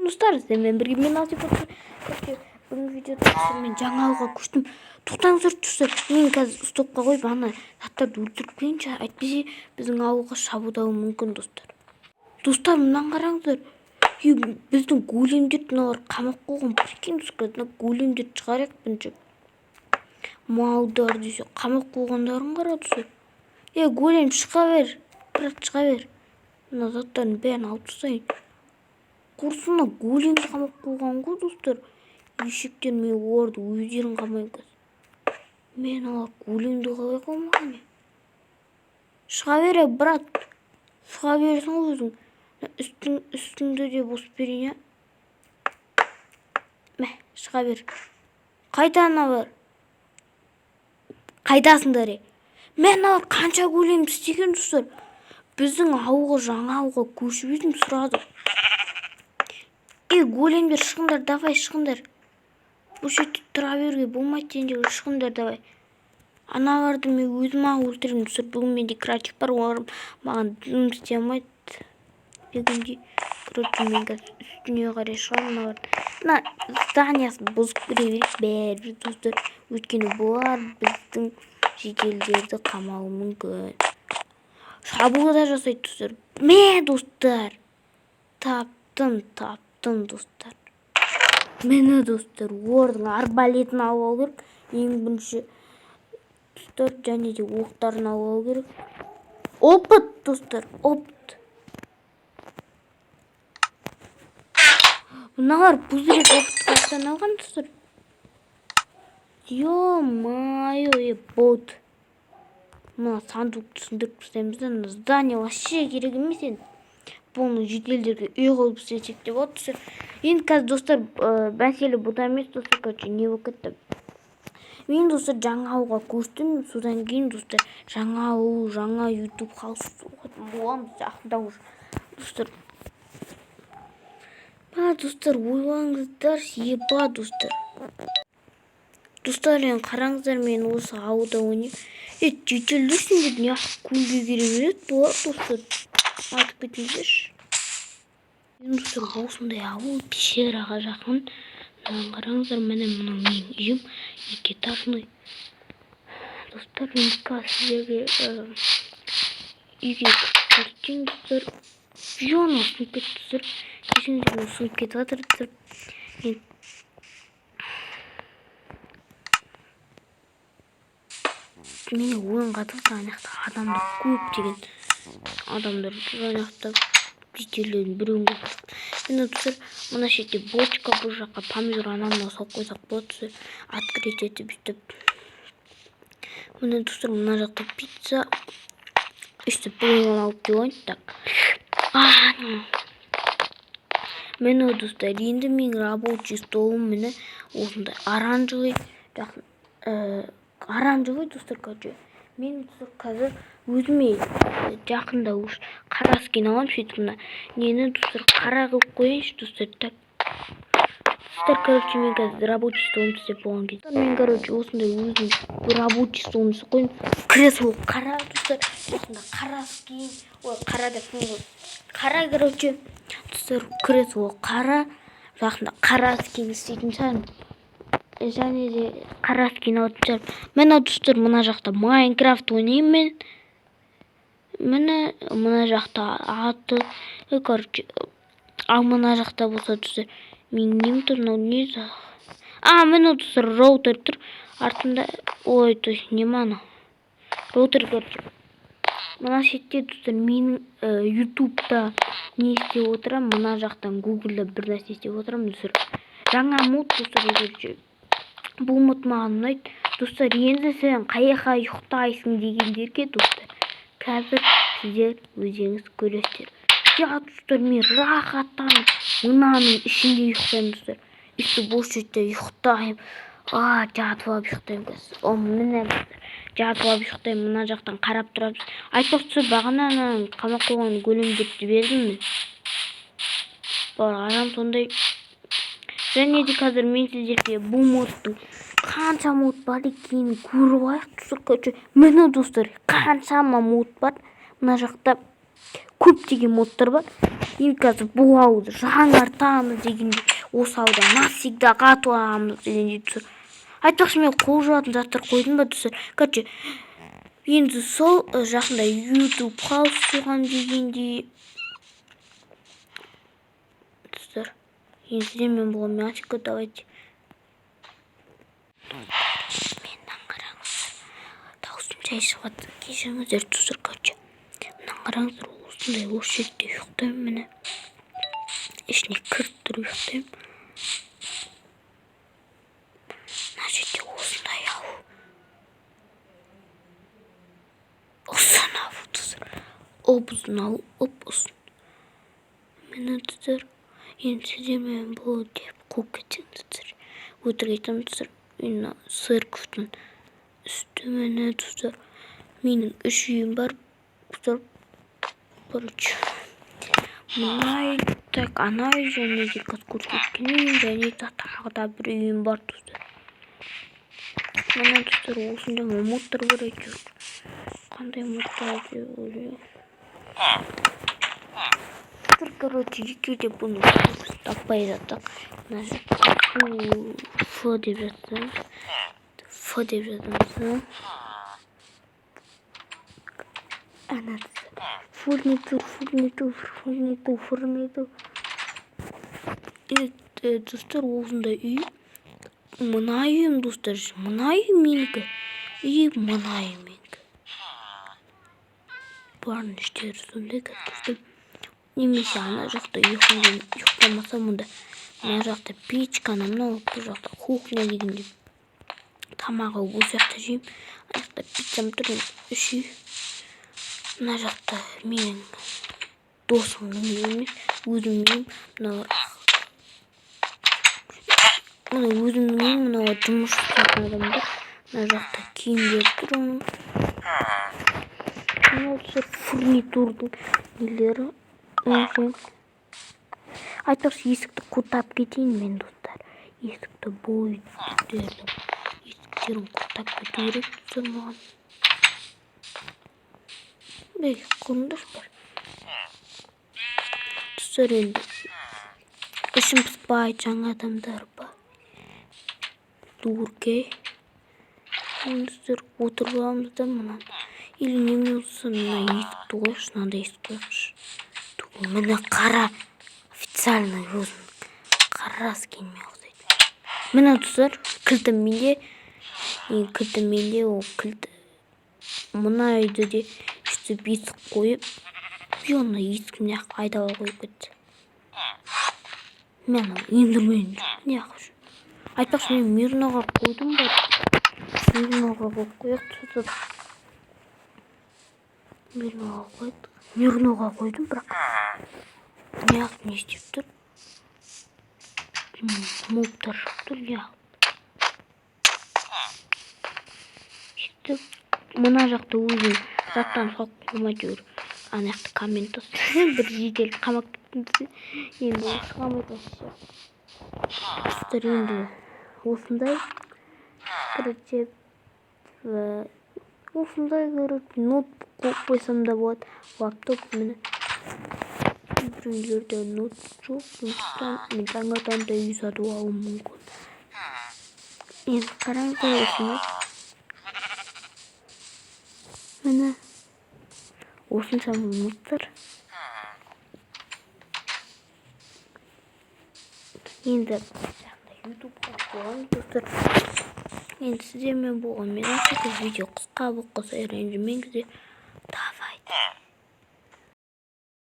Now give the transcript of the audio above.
достар, сіздермен бірге мен Алтипов. Бүгінгі видеода мен жаңа ауылға көштім. Тоқтаңыздар достар, мен қазір стопқа қойып ана заттарды өлтіріп келейінші, әйтпесе біздің ауылға шабуылдауы мүмкін достар. Достар, мынаны қараңыздар. Біздің големдерді мыналар қамап қойған. Прикиньте, големдерді шығарайық бірінші. Малдар десе қамап қойғандарын қара достар. Голем шыға бер, брат, шыға бер. Мына заттардың бәрін алып тастайын. Құрсына големді қамап қойған ғой достар. Ешектер мен оларды өздерін қамайын қазір. Мен алар големді қалай қылмаған не? Шыға бер, брат. Шыға берсің өзің. Үстіңді де босып берейін, Мә, шыға бер. Қайтана бар. Қайдасыңдар? Мен алар қанша голем істеген достар. Біздің ауылға, жаңа ауылға көшіп едім, сұрады. Големдер, шығыңдар, давай, шығыңдар. Бұл жерде тұра беруге болмайды дегенде, шығыңдар, давай. Аналарды мен өзім-ақ өлтіремін достар. Бүгін менде креатив бар, олар маған дым істей алмайды. Бүгінде, мен қазір үстіне қарай шығамын. Мына зданиясын бұзып кіре берейік бәрі достар. Өйткені бұлар біздің жеделдерді қамауы мүмкін. Шабуыл да жасайды достар. Мә достар, таптым достар. Мені достар, олардың арбалетін алу керек. Ең бірінші достар, және де оқтарын алу керек. Опыт достар, опыт. Мыналар пузырек опыттан алған достар. Ё-майо, бот. Мына сандуқты сындырып тастаймыз да, здание вообще керек емес енді. Бұны жеделдерге үй қойып істесек деп отыр. Енді қазір достар, мәселе бұда емес достар, не болып кетті. Мен достар жаңа ауылға көштім, содан кейін достар жаңа ауыл, жаңа YouTube қалысын боламыз жақында уже. Достар, достар, ойлаңыздар, еба достар. Достар, қараңыздар, мен осы ауылда ойнайын. Жеделдесін деп не көлге келе береді, болады достар. Айтып кетіңіздерші. Достар, осындай ауыл пещераға жақын. Қараңыздар, міне мұның менің үйім, екіэтажный. Достар, мен сіздерге үйге көрсетейін достар. Жона сынып кетті достар. Кешіңіздер, сынып кетіп жатыр достар. Мені ойынға тылған аяқта адамдар көп деген. Адамдар аяқта жеделдердің біреуін көп. Мені достар, мына шетте бочка, бұл жаққа помидор анамына салып қойсақ болады достар. Открыть етіп бүйтіп. Міне достар, мына жақта пицца. Үстіп бұлыңын алып келейін. Так. Мені достар, енді мен рабочий столым мені осындай оранжевый. Оранжевый достар, мен достар қазір өзіме жақында уж қара скин аламын, сөйтіп мына нені достар қара қылып қойыншы достар. Так. Достар, мен қазір рабочий столым істеп болған кезде. Мен осындай өзім рабочий столым істеп қойын. Кресло қара достар, осында қара скин. Қара деп қойын. Қара, достар, кресло қара. Жақында қара скин істейтін шығармын. Және де қара скин алатын шығармын. Мені достар, мына жақта Майнкрафт ойнайын мен. Мені мына жақта аты. Ал мына жақта болса достар, мен нем тұр, не за? Мені достар, роутер тұр. Артында, то есть не мана. Роутер мына шетте достар, мен ютубта не істеп отырам, мына жақтан гуглда бір нәрсе істеп отырам достар. Жаңа мод достар, бұл мод маған ұнайды. Достар, енді сен қаяққа ұйықтайсың дегендерге достар, қазір сіздер өзіңіз көресіздер. Достар, мен рахаттанып мынаның ішінде ұйықтаймын достар. Үсті бос жерде ұйықтаймын. Жатып алып ұйықтаймын қазір. Міне жатып алып ұйықтаймын, мына жақтан қарап тұрамыз. Айтпақ достар, бағана қамап қойған големдерді бердім мен. Адам сондай. Және де қазір мен сіздерге бұл модтың қанша мод бар екенін көріп алайық достар. Міне достар, қаншама мод бар. Мына жақта көптеген модтар бар. Енді қазір бұл ауылды жаңартамыз дегенде осы ауда навсегда қатуамыз дегенде достар. Айтпақшы мен қол жуатын заттар қойдым ба достар. Короче, енді сол жақында YouTube хаус соған дегенде достар. Енді мен бұл мячика давайте. Менен қараңыздар. Даусым жай шығады. Кешіріңіздер достар, короче. Менен қараңыздар, осындай осы жерде ұйықтаймын міне. Ішіне кіріп тұрып ұйықтаймын. Мына жерде осындай ауыл. Ұзын ауыл достар. Ұзын ауыл, ұзын. Міне достар. Енді сіздермен бұл деп қуып кетсең достар. Өтірік айтамын достар. Мен церковьтің үсті міне достар. Менің 3 үйім бар достар. Короче. Мына так ана үй және де көрсеткен үйім және тағы да бір үйім бар достар. Мына достар осындай модтар бар екен. Қандай модтар деп ойлаймын. Короче, екеуде бұны таппай жатық. Мына Ф деп жатырмыз. Ф деп жатырмыз. Ана фурнитур. Достар, осындай үй. Мына үйім достар. Мына үй менікі. И мына үй менікі. Барын іштері сондай достар. Немесе ана жақта ұйықтамаса мұнда. Мына жақта печка, мынау бұл жақта кухня дегенде. Тамағы осы жақта жеймін. Ана жақта пиццам тұр, 3 үй. Мына жақта менің досымның емес, өзімнің үйім. Мына өзімнің үйім, мына жұмыс жасайтын адамдар. Мына жақта киімдер тұр оның. Мына фурнитурдың нелері. Айтпақшы есікті құлтап кетейін мен достар. Есікті бойдердің есіктерін құлтап кету керек достар маған. Бәй, қойыңдар бар. Достар, енді ішім пыспай жаңа адамдар ба. Дуркей. Достар, отырып аламыз да мұнан. Или неме olsa мына есікті қойшы, мынандай есік қойшы. Міне қара официальный өзім қарас келмей ұқсайды. Міне достар, кілтім менде. Кілтім менде, ол кілті. Мына үйді де үстіп есік қойып, оны есігіне айдала қойып кетті. Мен ендірмейін. Не ақыш? Айтпақшы мен Мирноға қойдым ба? Мирноға қойып қойып. Мирноға қойдым, бірақ неғып не істеп тұр? Мобтар тұр, неғып. Мына жақта өзім заттан соқ қоймайды өр. Ана жақта коммент осы. Бір жедел қамақ кеттіңді. Енді осы қамайды осы. Достар, енді осындай. Короче, осындай ноутбук қойсам да болады. Лаптоп міне. Біреулерде ноутбук жоқ. Мен жаңадан да үй сатып алуым мүмкін. Енді қараңыздар осыны. Міне. Осынша модтар. Енді YouTube'ға қойған достар. Енді сіздермен болған мен видео қысқа болып қалса ренжімеңіздер. Давайте.